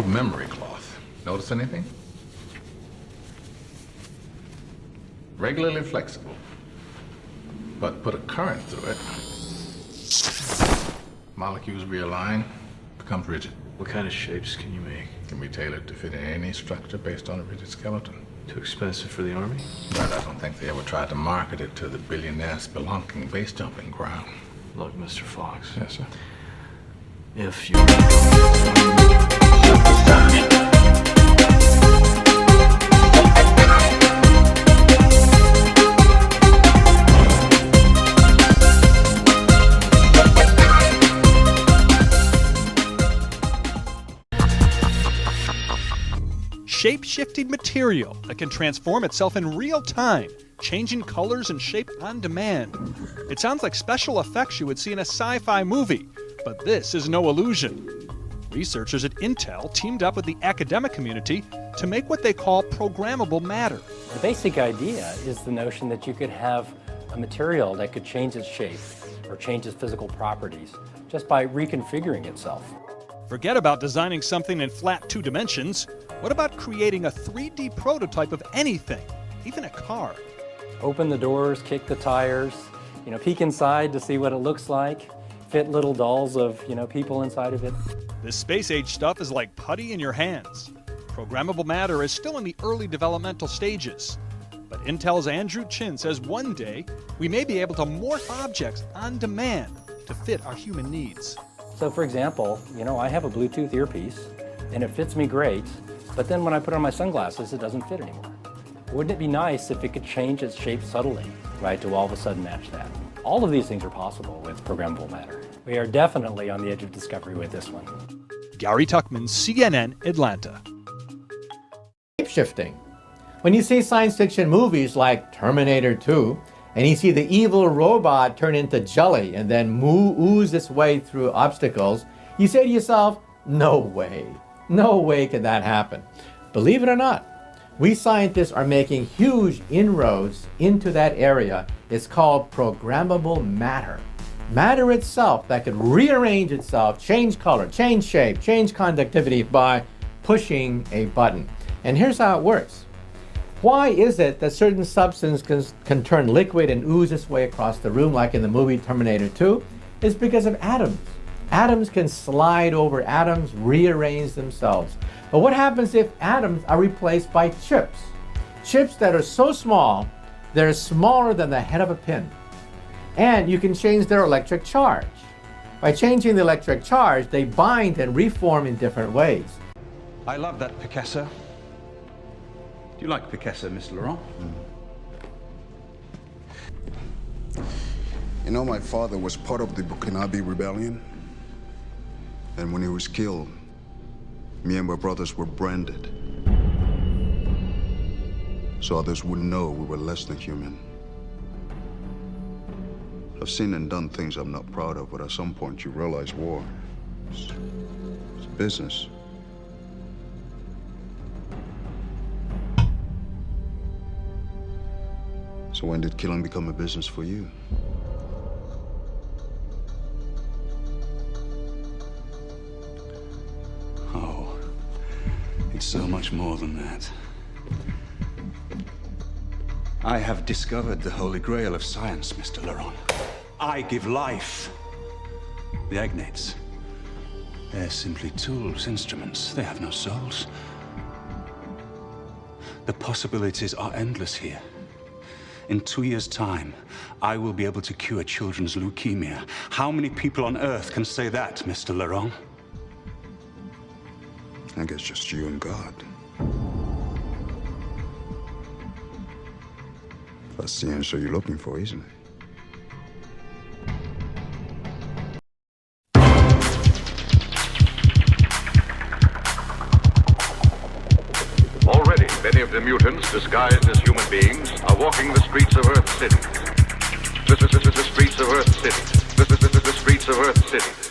called memory cloth. Notice anything? Regularly flexible. But put a current through it. Molecules realign, becomes rigid. What kind of shapes can you make? Can be tailored to fit in any structure based on a rigid skeleton. Too expensive for the Army? But I don't think they ever tried to market it to the billionaire spelunking base jumping ground. Look, Mr. Fox. Yes, sir. If you... Shape-shifting material that can transform itself in real time, changing colors and shape on demand. It sounds like special effects you would see in a sci-fi movie, but this is no illusion. Researchers at Intel teamed up with the academic community to make what they call programmable matter. The basic idea is the notion that you could have a material that could change its shape or change its physical properties just by reconfiguring itself. Forget about designing something in flat 2 dimensions. What about creating a 3D prototype of anything, even a car? Open the doors, kick the tires, peek inside to see what it looks like, fit little dolls of, people inside of it. This space-age stuff is like putty in your hands. Programmable matter is still in the early developmental stages. But Intel's Andrew Chin says one day we may be able to morph objects on demand to fit our human needs. So for example, I have a Bluetooth earpiece and it fits me great, but then when I put on my sunglasses, it doesn't fit anymore. Wouldn't it be nice if it could change its shape subtly, right, to all of a sudden match that? All of these things are possible with programmable matter. We are definitely on the edge of discovery with this one. Gary Tuckman, CNN, Atlanta. Shape-shifting. When you see science fiction movies like Terminator 2, and you see the evil robot turn into jelly and then ooze its way through obstacles, you say to yourself, no way can that happen. Believe it or not, we scientists are making huge inroads into that area. It's called programmable matter. Matter itself that could rearrange itself, change color, change shape, change conductivity by pushing a button. And here's how it works. Why is it that certain substances can turn liquid and ooze its way across the room like in the movie Terminator 2? It's because of atoms. Atoms can slide over atoms, rearrange themselves. But what happens if atoms are replaced by chips? Chips that are so small, they're smaller than the head of a pin. And you can change their electric charge. By changing the electric charge, they bind and reform in different ways. I love that Picasso. Do you like Picasso, Mr. Laurent? My father was part of the Burkinabe rebellion. And when he was killed, me and my brothers were branded. So others would know we were less than human. I've seen and done things I'm not proud of, but at some point you realize war is business. So when did killing become a business for you? Oh, it's so much more than that. I have discovered the holy grail of science, Mr. Laurent. I give life. The agnates, they're simply tools, instruments. They have no souls. The possibilities are endless here. In 2 years' time, I will be able to cure children's leukemia. How many people on Earth can say that, Mr. Laurent? I guess just you and God. That's the answer you're looking for, isn't it? Already, many of the mutants, disguised as human beings, are walking the streets of Earth City. The streets of Earth City. The streets of Earth City.